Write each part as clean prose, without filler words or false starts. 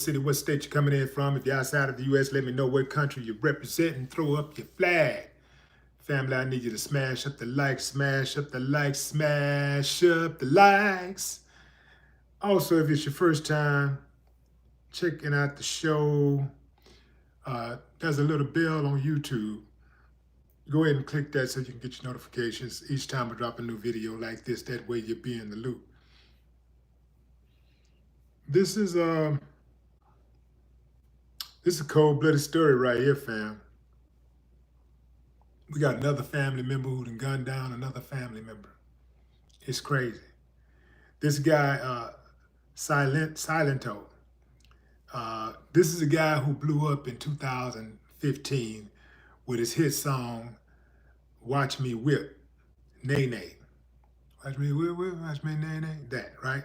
city, what state you're coming in from. If you're outside of the U.S., let me know what country you represent and throw up your flag. Family, I need you to smash up the likes, smash up the likes, smash up the likes. Also, if it's your first time checking out the show, there's a little bell on YouTube. Go ahead and click that so you can get your notifications each time I drop a new video like this. That way you'll be in the loop. This is a cold-blooded story right here, fam. We got another family member who done gunned down another family member. It's crazy. This guy, Silento, this is a guy who blew up in 2015 with his hit song, Watch Me Whip, Nay Nay. Watch me whip, whip, watch me nay nay. That, right?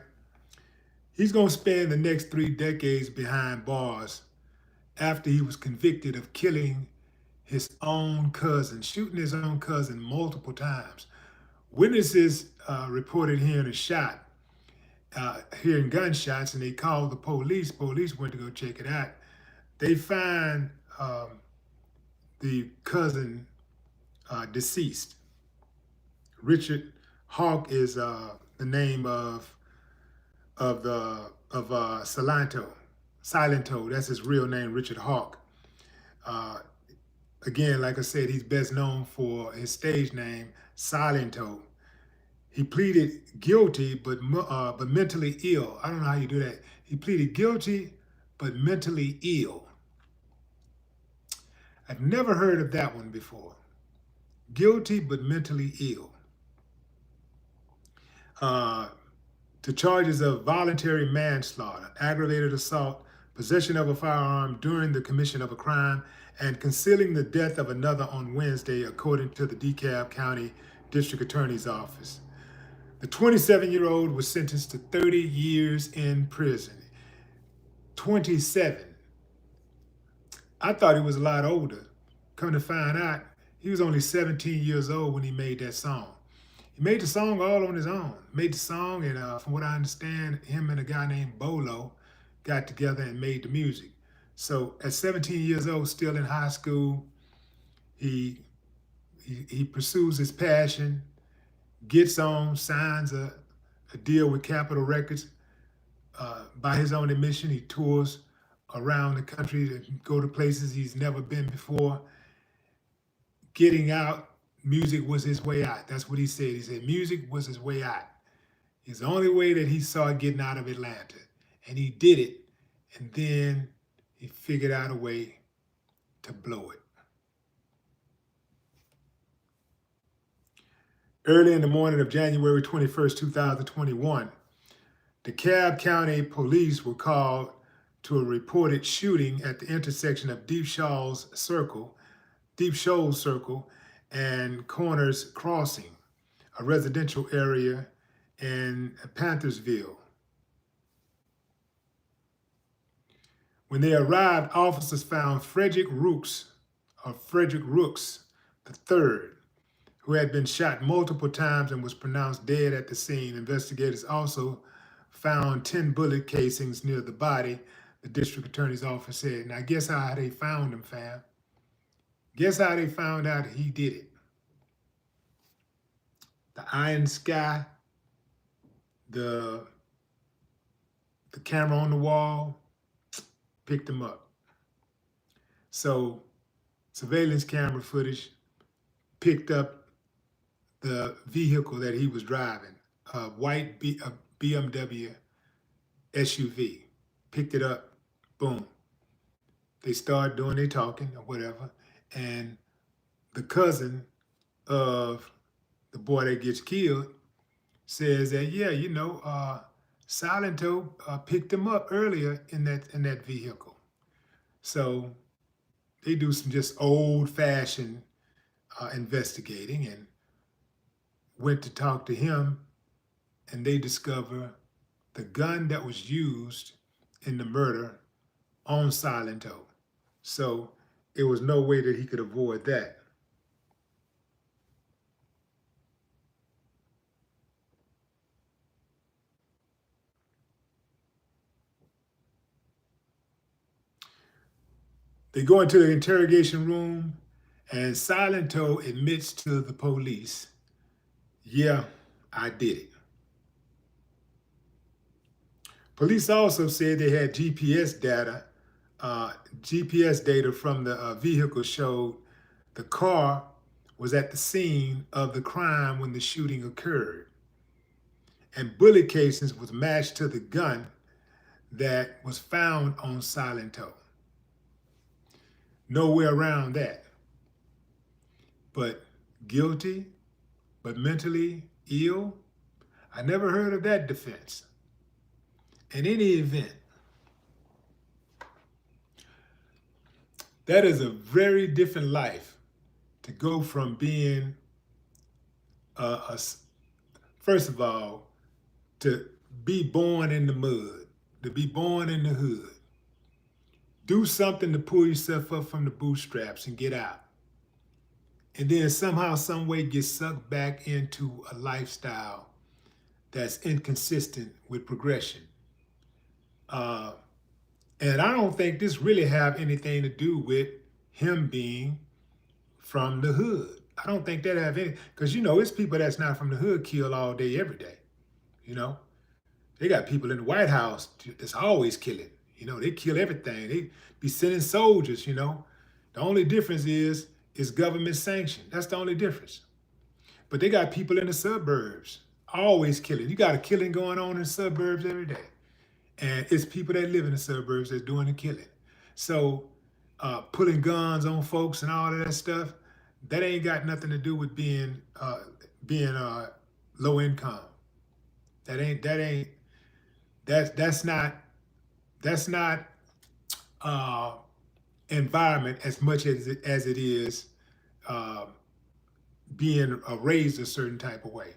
He's going to spend the next 3 decades behind bars after he was convicted of killing his own cousin, shooting his own cousin multiple times. Witnesses reported hearing a shot, hearing gunshots, and they called the police. Police went to go check it out. They find the cousin deceased. Richard Hawk is the name of Silento. Silento, that's his real name, Richard Hawk. Again, like I said, he's best known for his stage name, Silento. He pleaded guilty, but mentally ill. I don't know how you do that. He pleaded guilty, but mentally ill. I've never heard of that one before. Guilty, but mentally ill. To charges of voluntary manslaughter, aggravated assault, possession of a firearm during the commission of a crime, and concealing the death of another on Wednesday, according to the DeKalb County District Attorney's Office. The 27-year-old was sentenced to 30 years in prison. 27. I thought he was a lot older. Come to find out, he was only 17 years old when he made that song. He made the song all on his own. Made the song, and from what I understand, him and a guy named Bolo got together and made the music. So at 17 years old, still in high school, he pursues his passion, gets on, signs a deal with Capitol Records. By his own admission, he tours around the country to go to places he's never been before. Getting out, music was his way out. That's what he said. He said music was his way out. It's the only way that he saw getting out of Atlanta. And he did it. And then he figured out a way to blow it. Early in the morning of January 21st, 2021, DeKalb County Police were called to a reported shooting at the intersection of Deep Shoals Circle and Corners Crossing, a residential area in Panthersville. When they arrived, officers found Frederick Rooks III, who had been shot multiple times and was pronounced dead at the scene. Investigators also found 10 bullet casings near the body, the district attorney's office said. Now, guess how they found him, fam? Guess how they found out he did it? The iron sky, the camera on the wall, picked him up. So surveillance camera footage picked up the vehicle that he was driving, a white BMW SUV. Picked it up, boom. They started doing their talking or whatever. And the cousin of the boy that gets killed says that, yeah, you know, Silento picked him up earlier in that vehicle. So they do some just old-fashioned investigating and went to talk to him, and they discover the gun that was used in the murder on Silento. So it was no way that he could avoid that. They go into the interrogation room, and Silento admits to the police, yeah, I did it. Police also said they had GPS data from the vehicle showed the car was at the scene of the crime when the shooting occurred. And bullet casings was matched to the gun that was found on Silento. No way around that. But guilty, but mentally ill, I never heard of that defense. In any event, that is a very different life to go from being, first of all, to be born in the mud, to be born in the hood. Do something to pull yourself up from the bootstraps and get out. And then somehow, some way get sucked back into a lifestyle that's inconsistent with progression. And I don't think this really have anything to do with him being from the hood. I don't think that have any, because it's people that's not from the hood kill all day, every day. They got people in the White House that's always killing. They kill everything. They be sending soldiers. The only difference is government sanctioned. That's the only difference. But they got people in the suburbs always killing. You got a killing going on in the suburbs every day. And it's people that live in the suburbs that's doing the killing. So putting guns on folks and all of that stuff, that ain't got nothing to do with being low income. That's not environment as much as it is being raised a certain type of way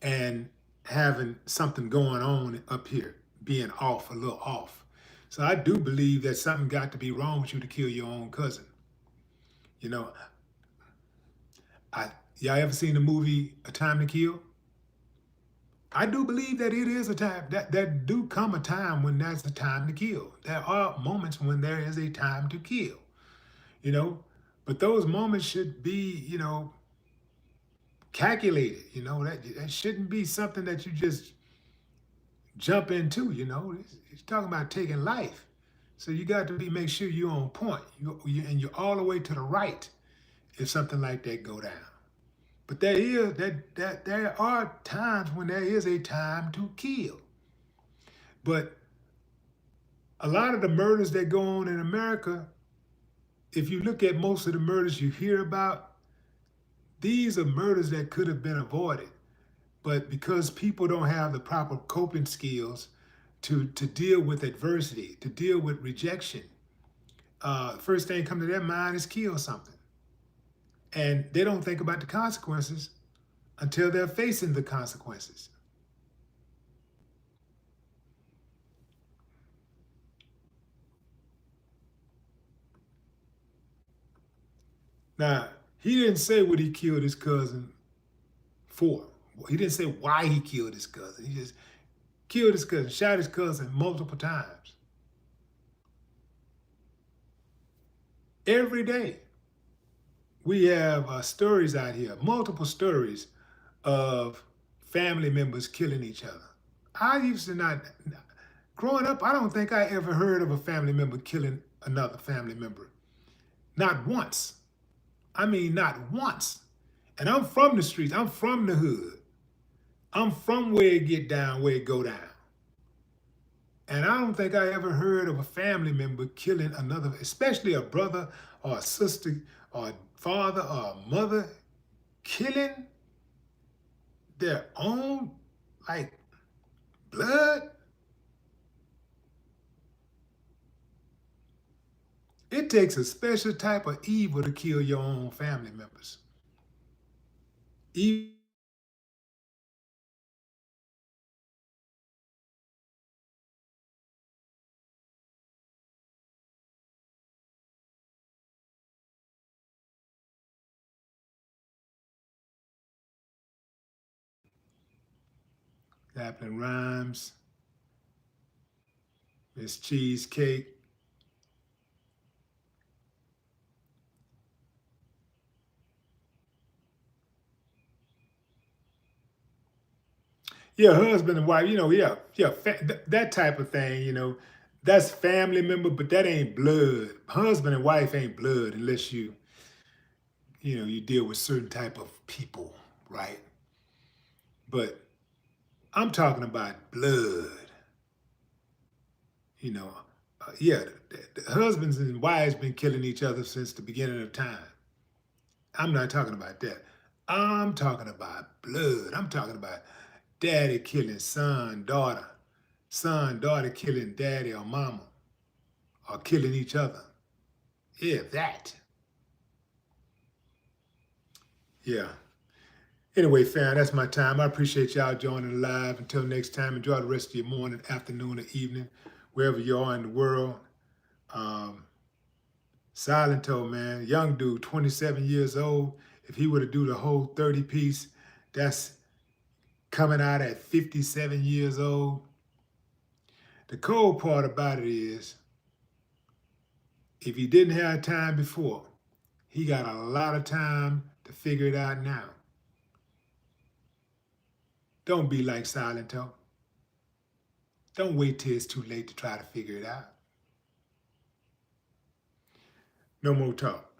and having something going on up here, being off, a little off. So I do believe that something got to be wrong with you to kill your own cousin. Y'all ever seen the movie A Time to Kill? I do believe that it is a time, that do come a time when that's the time to kill. There are moments when there is a time to kill, but those moments should be, calculated, that shouldn't be something that you just jump into, It's talking about taking life. So you got to make sure you're on point, and you're all the way to the right if something like that go down. But there are times when there is a time to kill. But a lot of the murders that go on in America, if you look at most of the murders you hear about, these are murders that could have been avoided. But because people don't have the proper coping skills to deal with adversity, to deal with rejection, first thing come to their mind is kill something. And they don't think about the consequences until they're facing the consequences. Now, he didn't say what he killed his cousin for. He didn't say why he killed his cousin. He just killed his cousin, shot his cousin multiple times. Every day, we have stories out here, multiple stories of family members killing each other. I used to not, growing up, I don't think I ever heard of a family member killing another family member. Not once. I mean, not once. And I'm from the streets. I'm from the hood. I'm from where it get down, where it go down. And I don't think I ever heard of a family member killing another, especially a brother or a sister or a father or a mother, killing their own, like, blood. It takes a special type of evil to kill your own family members. Evil happening rhymes, Miss Cheesecake. Yeah, husband and wife, that type of thing, that's family member, but that ain't blood. Husband and wife ain't blood unless you deal with certain type of people, right? But I'm talking about blood, you know. Yeah, the husbands and wives been killing each other since the beginning of time. I'm not talking about that. I'm talking about blood. I'm talking about daddy killing son, daughter killing daddy or mama, or killing each other. Yeah, that. Yeah. Anyway, fam, that's my time. I appreciate y'all joining live. Until next time, enjoy the rest of your morning, afternoon, or evening, wherever you are in the world. Um, Silento, man, young dude, 27 years old. If he were to do the whole 30 piece, that's coming out at 57 years old. The cold part about it is, if he didn't have time before, he got a lot of time to figure it out now. Don't be like Silento. Don't wait till it's too late to try to figure it out. No more talk.